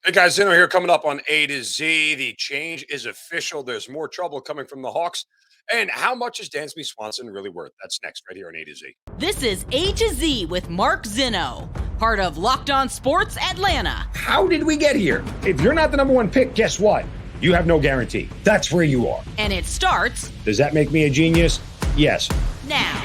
Hey guys, Zinno here coming up on A to Z. The change is official. There's more trouble coming from the Hawks. And how much is Dansby Swanson really worth? That's next, right here on A to Z. This is A to Z with Mark Zinno, part of Locked On Sports Atlanta. How did we get here? If you're not the number one pick, guess what? You have no guarantee. That's where you are. And it starts. Does that make me a genius? Yes. Now.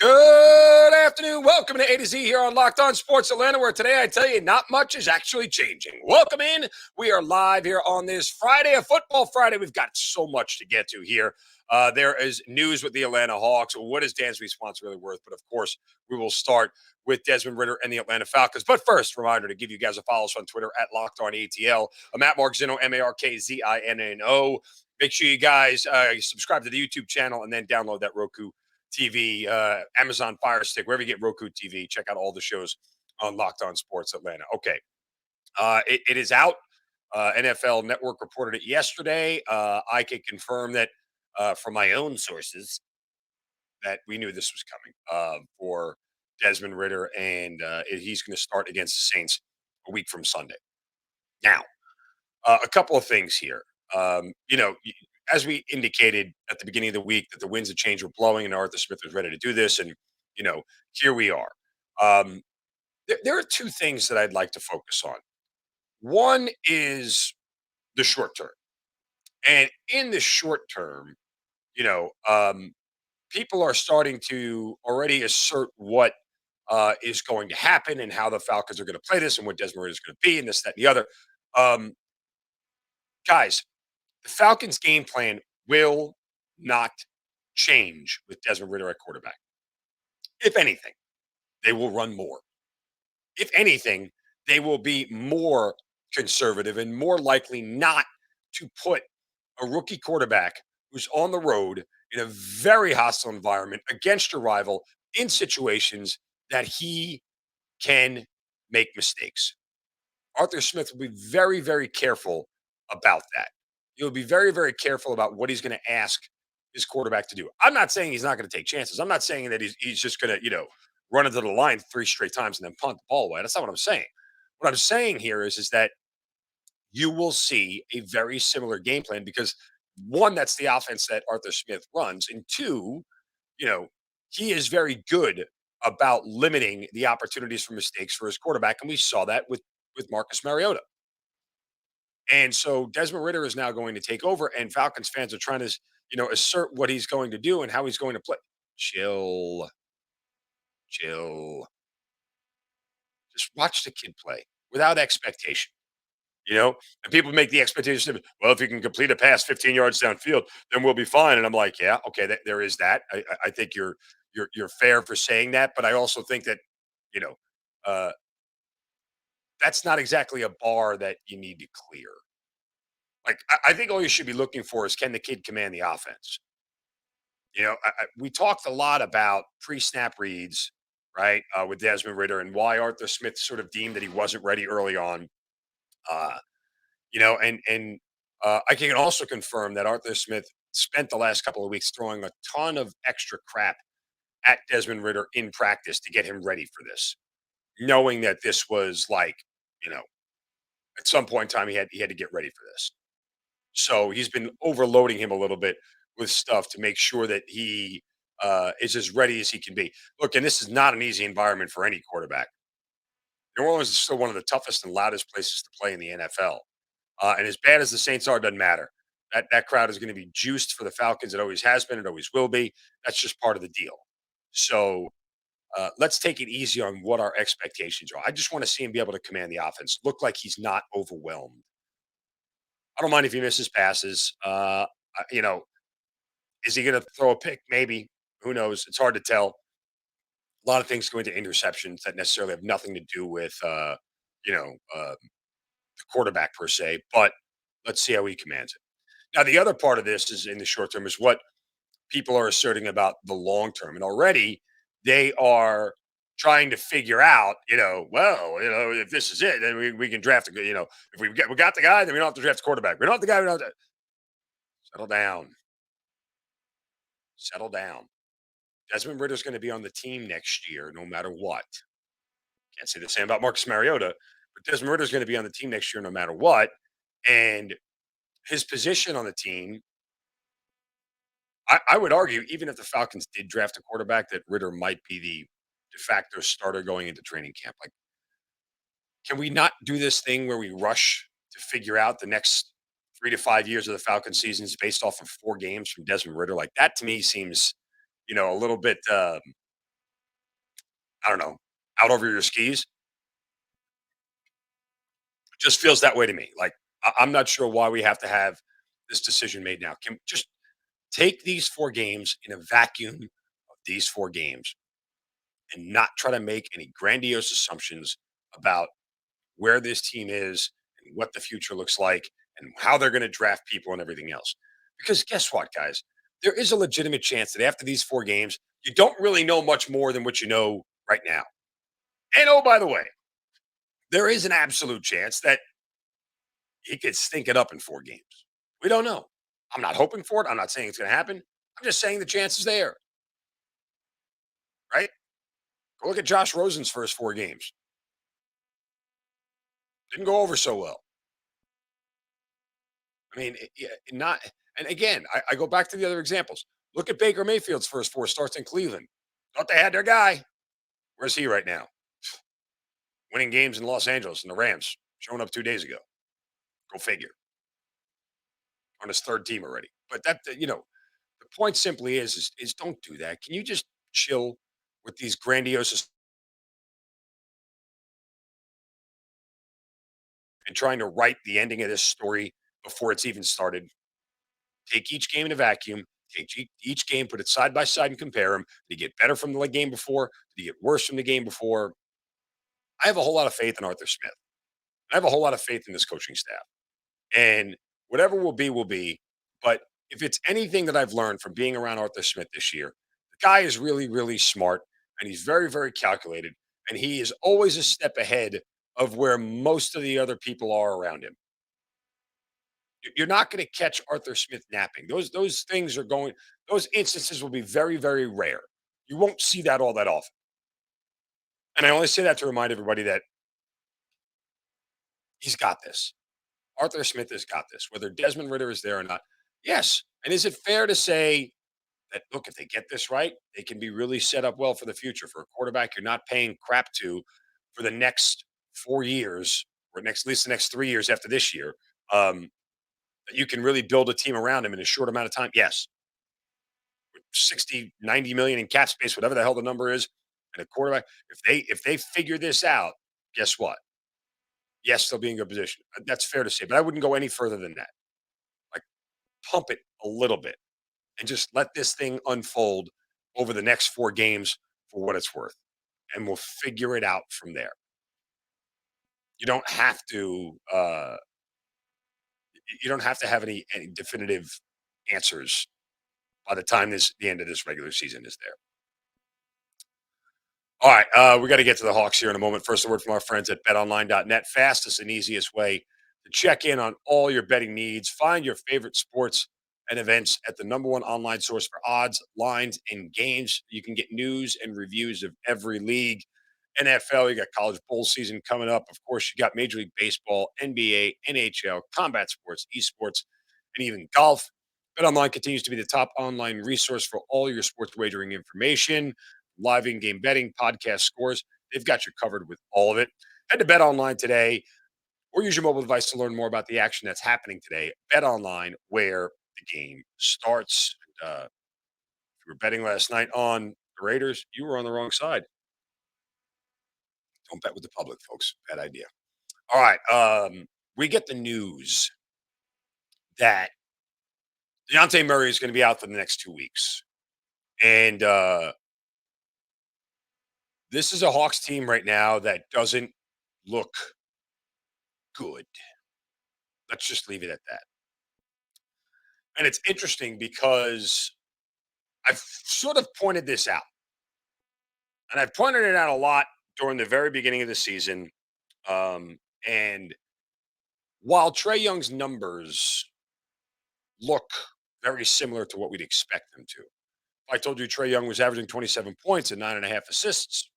Good afternoon. Welcome to A to Z here on Locked On Sports Atlanta, where today I tell you not much is actually changing. Welcome in. We are live here on this Friday, a football Friday. We've got so much to get to here. There is news with the Atlanta Hawks. What is Dansby Swanson really worth? But of course, we will start with Desmond Ridder and the Atlanta Falcons. But first, reminder to give you guys a follow us on Twitter at Locked On ATL. I'm at Mark Zinno, MarkZinno. Make sure you guys subscribe to the YouTube channel and then download that Roku TV, Amazon Fire Stick, wherever you get Roku TV. Check out all the shows on Locked On Sports Atlanta. Okay, it is out. NFL Network reported it yesterday. I can confirm that from my own sources that we knew this was coming for Desmond Ridder, and he's going to start against the Saints a week from Sunday. Now, a couple of things here. As we indicated at the beginning of the week, that the winds of change were blowing and Arthur Smith was ready to do this. And, here we are. There are two things that I'd like to focus on. One is the short term. And in the short term, people are starting to already assert what is going to happen and how the Falcons are going to play this and what Desmond Ridder is going to be and this, that, and the other. Guys, the Falcons' game plan will not change with Desmond Ridder at quarterback. If anything, they will run more. If anything, they will be more conservative and more likely not to put a rookie quarterback who's on the road in a very hostile environment against your rival in situations that he can make mistakes. Arthur Smith will be very, very careful about that. He'll be very, very careful about what he's going to ask his quarterback to do. I'm not saying he's not going to take chances. I'm not saying that he's just going to, run into the line 3 straight times and then punt the ball away. That's not what I'm saying. What I'm saying here is that you will see a very similar game plan because, one, that's the offense that Arthur Smith runs. And two, he is very good about limiting the opportunities for mistakes for his quarterback. And we saw that with Marcus Mariota. And so Desmond Ridder is now going to take over, and Falcons fans are trying to, assert what he's going to do and how he's going to play. Chill. Just watch the kid play without expectation, And people make the expectation of, well, if you can complete a pass 15 yards downfield, then we'll be fine. And I'm like, yeah, okay, there is that. I think you're fair for saying that, but I also think that, that's not exactly a bar that you need to clear. Like, I think all you should be looking for is, can the kid command the offense? We talked a lot about pre-snap reads, right, with Desmond Ridder and why Arthur Smith sort of deemed that he wasn't ready early on. I can also confirm that Arthur Smith spent the last couple of weeks throwing a ton of extra crap at Desmond Ridder in practice to get him ready for this, knowing that this was like, at some point in time he had to get ready for this. So he's been overloading him a little bit with stuff to make sure that he is as ready as he can be. Look, and this is not an easy environment for any quarterback. New Orleans is still one of the toughest and loudest places to play in the NFL. And as bad as the Saints are, doesn't matter. That crowd is going to be juiced for the Falcons. It always has been. It always will be. That's just part of the deal. So let's take it easy on what our expectations are. I just want to see him be able to command the offense, look like he's not overwhelmed. I don't mind if he misses passes. Is he going to throw a pick? Maybe. Who knows? It's hard to tell. A lot of things go into interceptions that necessarily have nothing to do with, the quarterback per se. But let's see how he commands it. Now, the other part of this is in the short term is what people are asserting about the long term. And already they are trying to figure out, if this is it, then we can draft a good, if we got the guy, then we don't have to draft a quarterback. We don't have the guy, we don't have to. Settle down. Desmond Ridder's going to be on the team next year, no matter what. Can't say the same about Marcus Mariota, but Desmond Ridder's going to be on the team next year, no matter what. And his position on the team, I would argue, even if the Falcons did draft a quarterback, that Ridder might be the de facto starter going into training camp. Like, can we not do this thing where we rush to figure out the next 3 to 5 years of the Falcon seasons based off of 4 games from Desmond Ridder? Like, that to me seems, a little bit, I don't know, out over your skis. Just feels that way to me. Like, I'm not sure why we have to have this decision made now. Can just take these 4 games in a vacuum of these 4 games and not try to make any grandiose assumptions about where this team is and what the future looks like and how they're going to draft people and everything else. Because guess what, guys? There is a legitimate chance that after these 4 games, you don't really know much more than what you know right now. And oh, by the way, there is an absolute chance that he could stink it up in 4 games. We don't know. I'm not hoping for it. I'm not saying it's going to happen. I'm just saying the chance is there, right? Go look at Josh Rosen's first 4 games. Didn't go over so well. I mean, not. And again, I go back to the other examples. Look at Baker Mayfield's first 4 starts in Cleveland. Thought they had their guy. Where's he right now? Winning games in Los Angeles and the Rams, showing up 2 days ago. Go figure. On his third team already. But the point simply is don't do that. Can you just chill with these grandiose and trying to write the ending of this story before it's even started? Take each game in a vacuum. Take each game, put it side by side, and compare them. Did he get better from the game before? Did he get worse from the game before? I have a whole lot of faith in Arthur Smith. I have a whole lot of faith in this coaching staff. And whatever will be, will be. But if it's anything that I've learned from being around Arthur Smith this year, the guy is really, really smart and he's very, very calculated. And he is always a step ahead of where most of the other people are around him. You're not going to catch Arthur Smith napping. Those things are going. Those instances will be very, very rare. You won't see that all that often. And I only say that to remind everybody that he's got this. Arthur Smith has got this. Whether Desmond Ridder is there or not, yes. And is it fair to say that look, if they get this right, they can be really set up well for the future for a quarterback you're not paying crap to for the next 4 years or at least the next 3 years after this year. That you can really build a team around him in a short amount of time. Yes. 60, 90 million in cap space, whatever the hell the number is, and a quarterback. If they figure this out, guess what? Yes, they'll be in good position. That's fair to say, but I wouldn't go any further than that. Like, pump it a little bit and just let this thing unfold over the next 4 games for what it's worth, and we'll figure it out from there. You don't have to. You don't have to have any definitive answers by the time the end of this regular season is there. All right, we got to get to the Hawks here in a moment. First, a word from our friends at betonline.net. Fastest and easiest way to check in on all your betting needs. Find your favorite sports and events at the #1 online source for odds, lines, and games. You can get news and reviews of every league. NFL, you got college bowl season coming up. Of course, you got Major League Baseball, NBA, NHL, combat sports, esports, and even golf. BetOnline continues to be the top online resource for all your sports wagering information, live in-game betting, podcast scores. They've got you covered with all of it. Head to BetOnline today or use your mobile device to learn more about the action that's happening today. BetOnline, where the game starts. If you were betting last night on the Raiders, you were on the wrong side. Don't bet with the public, folks. Bad idea. All right. We get the news that Dejounte Murray is going to be out for the next 2 weeks. And this is a Hawks team right now that doesn't look good. Let's just leave it at that. And it's interesting because I've sort of pointed this out. And I've pointed it out a lot during the very beginning of the season. And while Trae Young's numbers look very similar to what we'd expect them to, I told you Trae Young was averaging 27 points and 9.5 assists,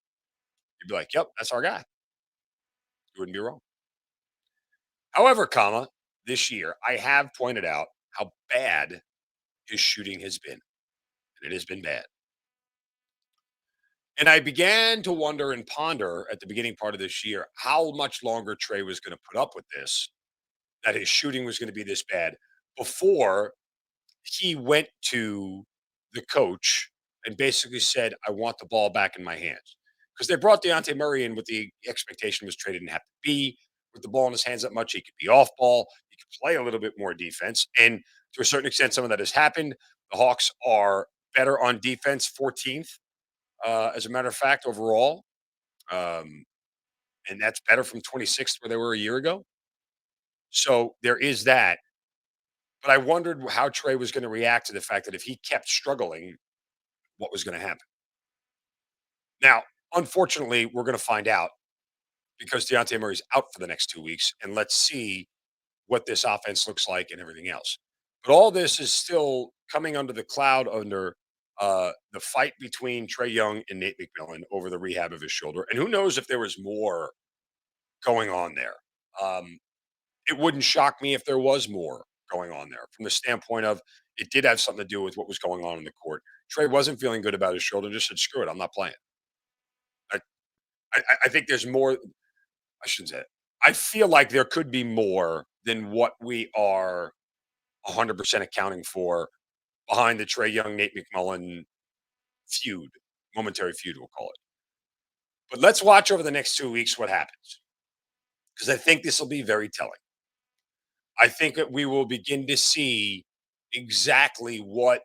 you'd be like, yep, that's our guy. You wouldn't be wrong. However, this year, I have pointed out how bad his shooting has been. And it has been bad. And I began to wonder and ponder at the beginning part of this year how much longer Trey was going to put up with this, that his shooting was going to be this bad before he went to the coach and basically said, I want the ball back in my hands. Because they brought Dejounte Murray in with the expectation was Trey didn't have to be with the ball in his hands that much. He could be off ball. He could play a little bit more defense. And to a certain extent, some of that has happened. The Hawks are better on defense, 14th, as a matter of fact, overall. Um, and that's better from 26th where they were a year ago. So there is that. But I wondered how Trey was going to react to the fact that if he kept struggling, what was going to happen. Now, unfortunately, we're going to find out because Dejounte Murray's out for the next 2 weeks, and let's see what this offense looks like and everything else. But all this is still coming under the cloud under the fight between Trae Young and Nate McMillan over the rehab of his shoulder. And who knows if there was more going on there. It wouldn't shock me if there was more going on there from the standpoint of it did have something to do with what was going on in the court. Trey wasn't feeling good about his shoulder, just said, screw it, I'm not playing. I, I think there's more. I shouldn't say it. I feel like there could be more than what we are 100% accounting for behind the Trae Young, Nate McMillan feud, momentary feud, we'll call it. But let's watch over the next 2 weeks what happens because I think this will be very telling. I think that we will begin to see exactly what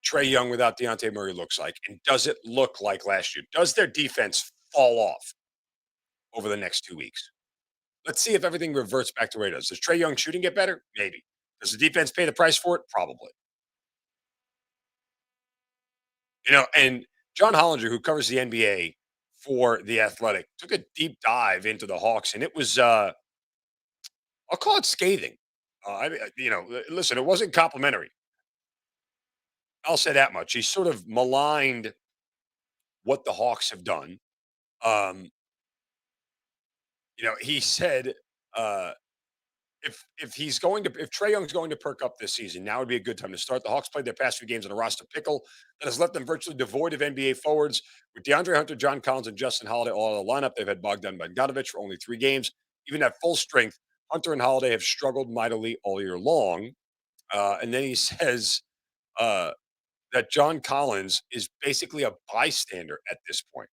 Trae Young without Dejounte Murray looks like. And does it look like last year? Does their defense fall off over the next 2 weeks? Let's see if everything reverts back to where it is. Does Trae Young shooting get better? Maybe. Does the defense pay the price for it? Probably. And John Hollinger, who covers the NBA for The Athletic, took a deep dive into the Hawks, and it was, I'll call it scathing. Listen, it wasn't complimentary. I'll say that much. He sort of maligned what the Hawks have done. Um, he said if Trae Young's going to perk up this season, now would be a good time to start. The Hawks played their past few games on a roster pickle that has left them virtually devoid of NBA forwards. With DeAndre Hunter, John Collins, and Justin Holiday all in the lineup, they've had Bogdan Bogdanovic for only 3 games. Even at full strength, Hunter and Holiday have struggled mightily all year long. And then he says that John Collins is basically a bystander at this point.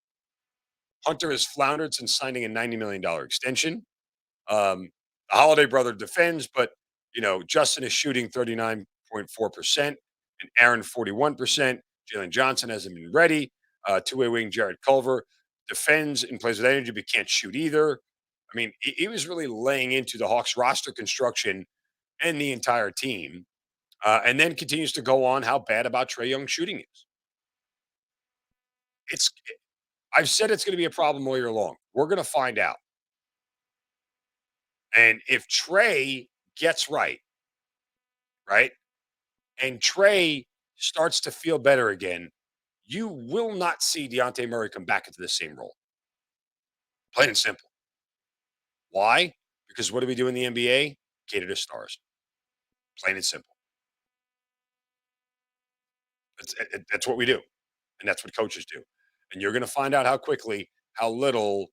Hunter has floundered since signing a $90 million extension. The Holiday brother defends, but Justin is shooting 39.4% and Aaron 41%. Jalen Johnson hasn't been ready. Two-way wing Jared Culver defends and plays with energy, but can't shoot either. I mean, he was really laying into the Hawks roster construction and the entire team, and then continues to go on how bad about Trae Young shooting is. I've said it's going to be a problem all year long. We're going to find out. And if Trae gets right, and Trae starts to feel better again, you will not see Dejounte Murray come back into the same role. Plain and simple. Why? Because what do we do in the NBA? Cater to stars. Plain and simple. That's what we do. And that's what coaches do. And you're going to find out how quickly how little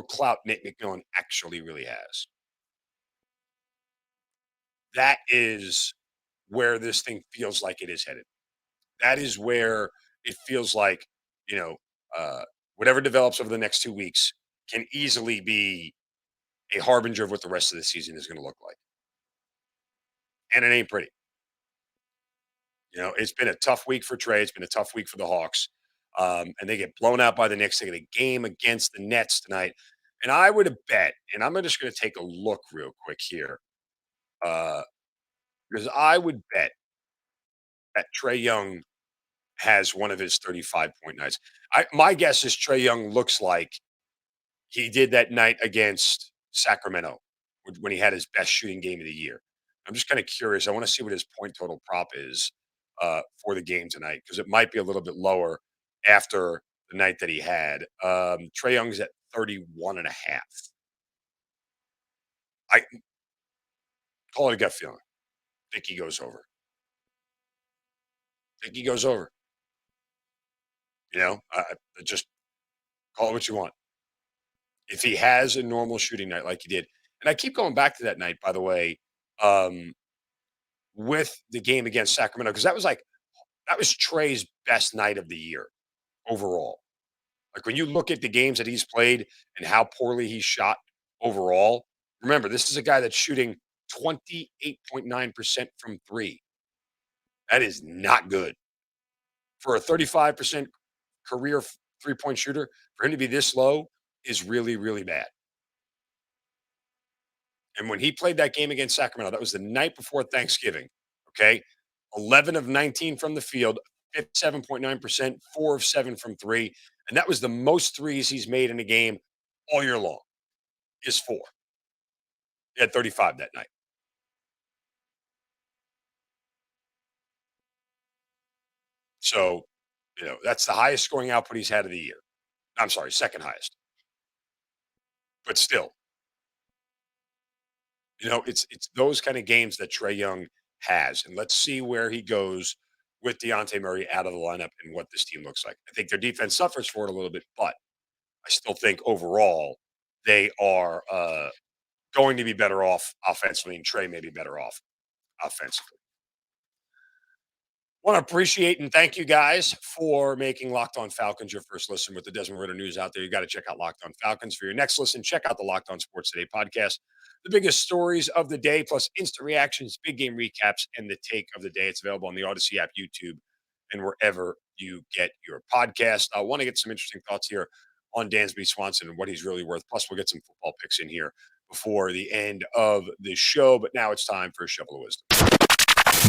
clout Nate McMillan actually really has. That is where this thing feels like it is headed. That is where it feels like, whatever develops over the next 2 weeks can easily be a harbinger of what the rest of the season is going to look like. And it ain't pretty. It's been a tough week for Trae. It's been a tough week for the Hawks. And they get blown out by the Knicks. They get a game against the Nets tonight. And I would have bet, and I'm just going to take a look real quick here, because I would bet that Trae Young has one of his 35-point nights. My guess is Trae Young looks like he did that night against Sacramento when he had his best shooting game of the year. I'm just kind of curious. I want to see what his point total prop is for the game tonight because it might be a little bit lower after the night that he had. Trae Young's at 31 and a half. I call it a gut feeling. Think he goes over. Think he goes over. Just call it what you want. If he has a normal shooting night like he did, and I keep going back to that night, by the way, um, with the game against Sacramento, because that was Trey's best night of the year overall. Like when you look at the games that he's played and how poorly he shot overall, remember, this is a guy that's shooting 28.9% from three. That is not good. For a 35% career 3-point shooter, for him to be this low is really, really bad. And when he played that game against Sacramento, that was the night before Thanksgiving. Okay. 11 of 19 from the field, 57.9%, 4 of 7 from three. And that was the most threes he's made in a game all year long, is four. He had 35 that night. So, that's the highest scoring output he's had of the year. I'm sorry, second highest. But still, it's those kind of games that Trae Young has. And let's see where he goes with Dejounte Murray out of the lineup and what this team looks like. I think their defense suffers for it a little bit, but I still think overall they are going to be better off offensively, and Trae may be better off offensively. Want to appreciate and thank you guys for making Locked On Falcons your first listen with the Desmond Ridder news out there. You got to check out Locked On Falcons for your next listen. Check out the Locked On Sports Today podcast. The biggest stories of the day, plus instant reactions, big game recaps, and the take of the day. It's available on the Odyssey app, YouTube, and wherever you get your podcast. I want to get some interesting thoughts here on Dansby Swanson and what he's really worth. Plus, we'll get some football picks in here before the end of the show. But now it's time for a Shovel of Wisdom.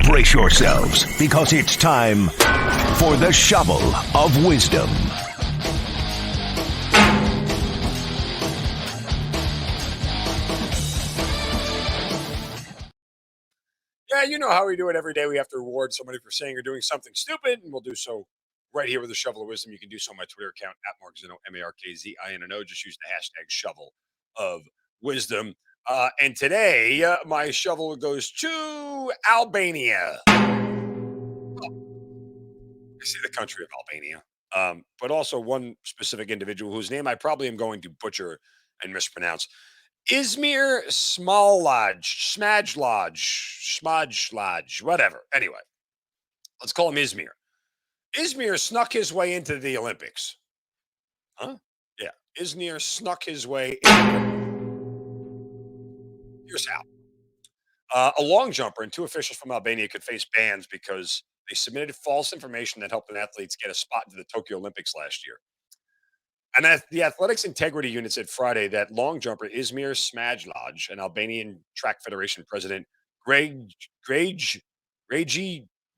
Brace yourselves, because it's time for the Shovel of Wisdom. Yeah, you know how we do it every day. We have to reward somebody for saying or doing something stupid, and we'll do so right here with the Shovel of Wisdom. You can do so on my Twitter account, at Mark Zinno, MarkZinno. Just use the hashtag Shovel of Wisdom. And today, my shovel goes to Albania. I say the country of Albania, but also one specific individual whose name I probably am going to butcher and mispronounce. Izmir Smajlaj, whatever. Anyway, let's call him Izmir. Izmir snuck his way into the Olympics. Huh? Yeah. Izmir snuck his way in. Here's how. A long jumper and two officials from Albania could face bans because they submitted false information that helped an athletes get a spot into the Tokyo Olympics last year. And the Athletics Integrity Unit said Friday that long jumper Izmir Smajlaj and Albanian Track Federation President Gregi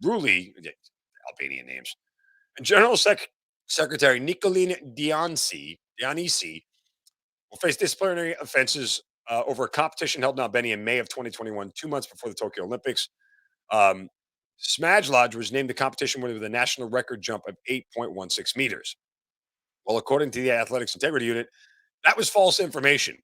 Ruli, Albanian names, and General Secretary Nicolin Dionisi will face disciplinary offenses over a competition held in Albania in May of 2021, 2 months before the Tokyo Olympics. Smajlaj was named the competition winner with a national record jump of 8.16 meters. Well, according to the Athletics Integrity Unit, that was false information.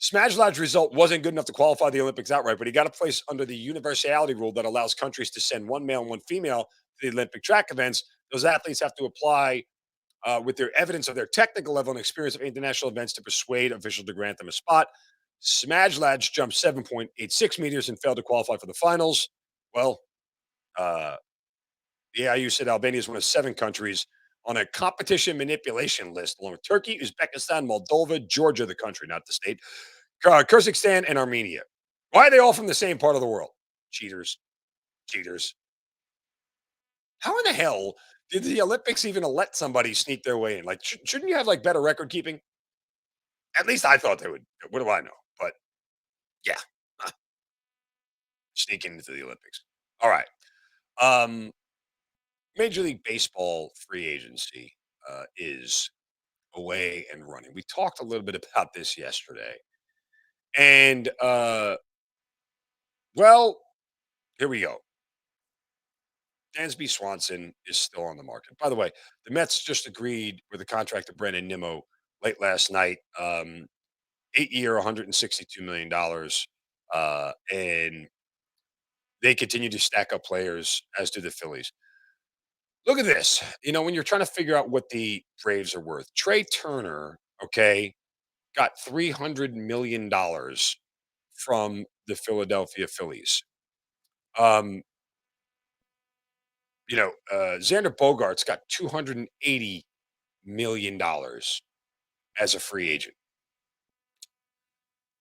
Smajlaj's result wasn't good enough to qualify the Olympics outright, but he got a place under the universality rule that allows countries to send one male and one female to the Olympic track events. Those athletes have to apply with their evidence of their technical level and experience of international events to persuade officials to grant them a spot. Smajlaj jumped 7.86 meters and failed to qualify for the finals. Well, the AIU said Albania is one of 7 countries on a competition manipulation list, along with Turkey, Uzbekistan, Moldova, Georgia, the country, not the state, Kyrgyzstan, and Armenia. Why are they all from the same part of the world? Cheaters. How in the hell did the Olympics even let somebody sneak their way in? Like, shouldn't you have better record keeping? At least I thought they would. What do I know? But yeah, sneaking into the Olympics. All right. Major League Baseball free agency is away and running. We talked a little bit about this yesterday. And Well, here we go. Dansby Swanson is still on the market. By the way, the Mets just agreed with the contract of Brandon Nimmo late last night. 8 year, $162 million. And they continue to stack up players, as do the Phillies. Look at this. When you're trying to figure out what the Braves are worth, Trey Turner, okay, got $300 million from the Philadelphia Phillies. Xander Bogarts got $280 million as a free agent.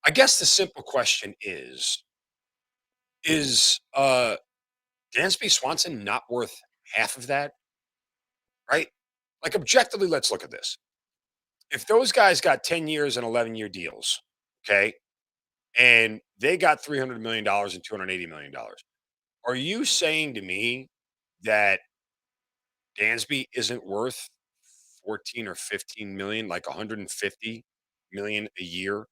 I guess the simple question is Dansby Swanson not worth half of that? Right? Like objectively, let's look at this. If those guys got 10 years and 11-year deals, okay, and they got $300 million and $280 million, are you saying to me that Dansby isn't worth 14 or 15 million, like 150 million a year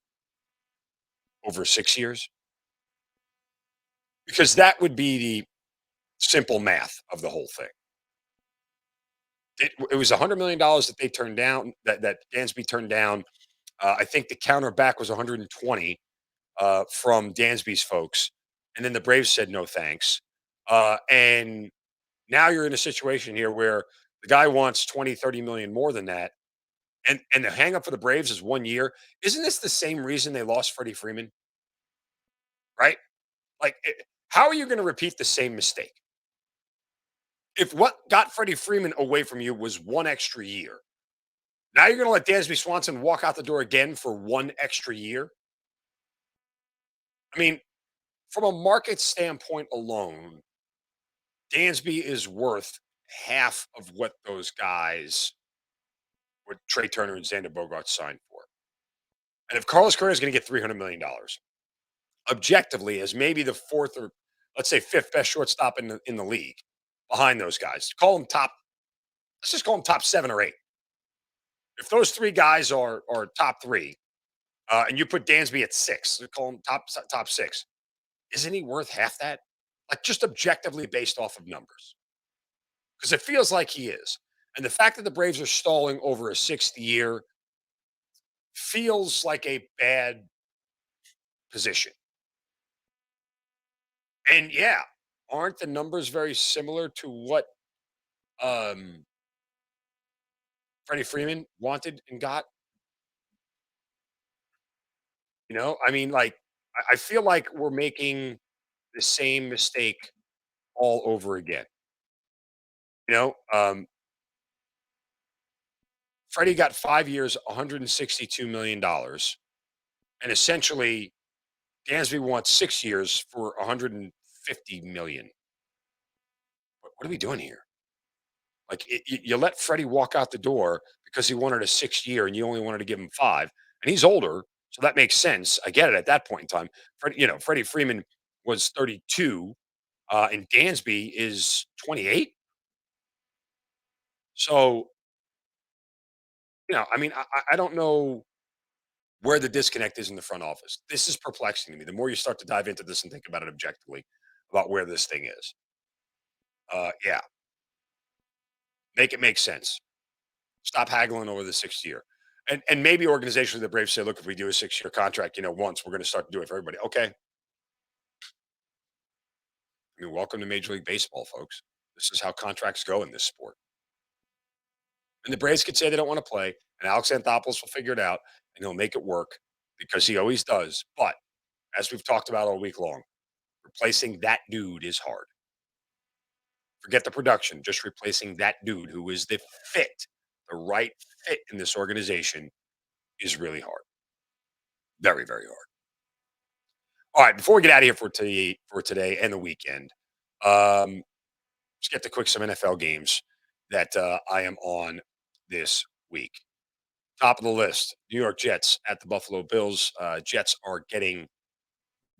over 6 years? Because that would be the simple math of the whole thing. It was $100 million that they turned down, that Dansby turned down. I think the counter back was 120 from Dansby's folks, and then the Braves said no thanks. And now you're in a situation here where the guy wants 20, 30 million more than that. And the hang up for the Braves is 1 year. Isn't this the same reason they lost Freddie Freeman? Right? Like, how are you going to repeat the same mistake? If what got Freddie Freeman away from you was 1 extra year, now you're going to let Dansby Swanson walk out the door again for 1 extra year? I mean, from a market standpoint alone, Dansby is worth half of what those guys, what Trey Turner and Xander Bogaerts signed for. And if Carlos Correa is going to get $300 million, objectively, as maybe the fourth or let's say fifth best shortstop in the league, behind those guys, call them top. Let's just call them top 7 or 8. If those three guys are top three, and you put Dansby at 6, call him top 6, isn't he worth half that? Like just objectively based off of numbers, because it feels like he is. And the fact that the Braves are stalling over a 6th year feels like a bad position. And yeah, aren't the numbers very similar to what Freddie Freeman wanted and got? I mean, like, I feel like we're making the same mistake all over again. You know, um, Freddie got 5 years, $162 million, and essentially Dansby wants 6 years for 150 million. What are we doing here? Like, you let Freddie walk out the door because he wanted a 6 year, and you only wanted to give him 5, and he's older, so that makes sense. I get it at that point in time. Freddie Freeman was 32, and Dansby is 28. So, I mean, I don't know where the disconnect is in the front office. This is perplexing to me. The more you start to dive into this and think about it objectively, about where this thing is, yeah, make it make sense. Stop haggling over the 6th year. And maybe organizationally, the Braves say, look, if we do a 6-year contract, once, we're going to start to do it for everybody. Okay. I mean, welcome to Major League Baseball, folks. This is how contracts go in this sport. And the Braves could say they don't want to play, and Alex Anthopoulos will figure it out, and he'll make it work because he always does. But as we've talked about all week long, replacing that dude is hard. Forget the production, just replacing that dude who is the right fit in this organization is really hard. Very, very hard. All right, before we get out of here for today and the weekend, let's get to some NFL games that I am on this week. Top of the list, New York Jets at the Buffalo Bills. Jets are getting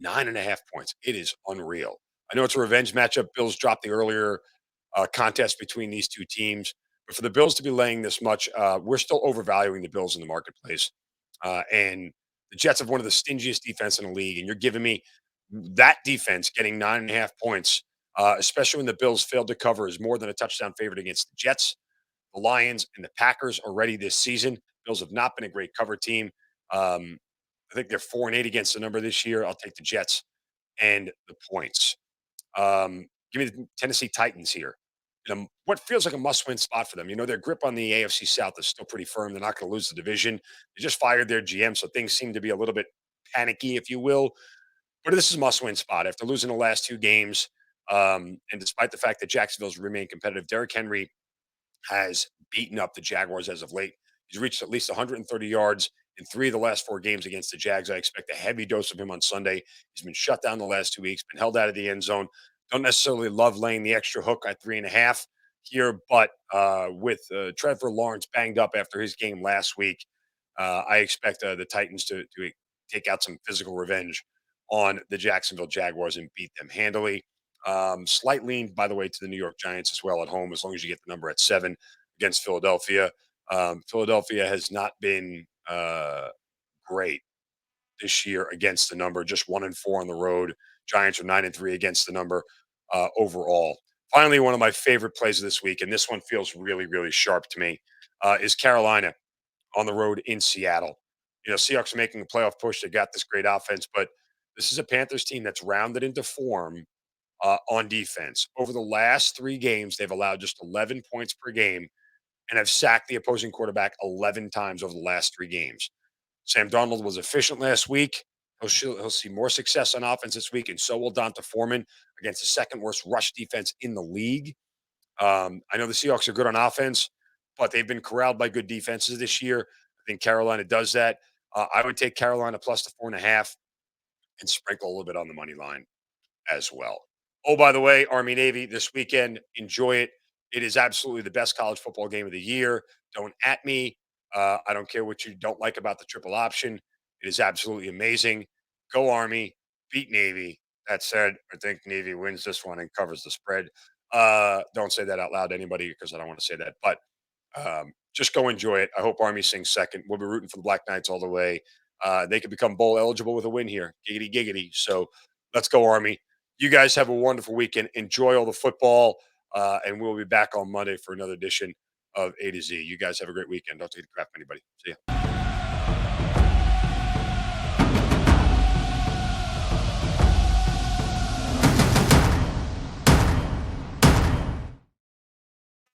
9.5 points. It is unreal. I know it's a revenge matchup. Bills dropped the earlier contest between these two teams. But for the Bills to be laying this much, we're still overvaluing the Bills in the marketplace. And the Jets have one of the stingiest defense in the league. And you're giving me that defense getting 9.5 points, especially when the Bills failed to cover, is more than a touchdown favorite against the Jets, the Lions, and the Packers already this season. Bills have not been a great cover team. I think they're 4-8 against the number this year. I'll take the Jets and the points. Give me the Tennessee Titans here. What feels like a must-win spot for them. Their grip on the AFC South is still pretty firm. They're not going to lose the division. They just fired their GM, so things seem to be a little bit panicky, if you will. But this is a must-win spot after losing the last two games. And despite the fact that Jacksonville's remained competitive, Derrick Henry has beaten up the Jaguars as of late. He's reached at least 130 yards in 3 of the last 4 games against the Jags. I expect a heavy dose of him on Sunday. He's been shut down the last 2 weeks, been held out of the end zone. Don't necessarily love laying the extra hook at 3.5 here, but with Trevor Lawrence banged up after his game last week, I expect the Titans to take out some physical revenge on the Jacksonville Jaguars and beat them handily. Slight lean, by the way, to the New York Giants as well at home, as long as you get the number at 7 against Philadelphia. Philadelphia has not been great this year against the number, just 1-4 on the road. Giants are 9-3 against the number overall. Finally, one of my favorite plays of this week, and this one feels really, really sharp to me, is Carolina on the road in Seattle. Seahawks are making a playoff push. They got this great offense, but this is a Panthers team that's rounded into form on defense. Over the last 3 games, they've allowed just 11 points per game and have sacked the opposing quarterback 11 times over the last 3 games. Sam Darnold was efficient last week. He'll see more success on offense this week, and so will Donta Foreman against the second worst rush defense in the league. I know the Seahawks are good on offense, but they've been corralled by good defenses this year. I think Carolina does that. I would take Carolina plus the 4.5 and sprinkle a little bit on the money line as well. Oh, by the way, Army Navy this weekend, enjoy it. It is absolutely the best college football game of the year. Don't at me. I don't care what you don't like about the triple option. It is absolutely amazing. Go Army, beat Navy. That said, I think Navy wins this one and covers the spread. Don't say that out loud to anybody because I don't want to say that. But just go enjoy it. I hope Army sings second. We'll be rooting for the Black Knights all the way. They could become bowl eligible with a win here. Giggity, giggity. So let's go, Army. You guys have a wonderful weekend. Enjoy all the football. And we'll be back on Monday for another edition of A to Z. You guys have a great weekend. Don't take the crap from anybody. See ya.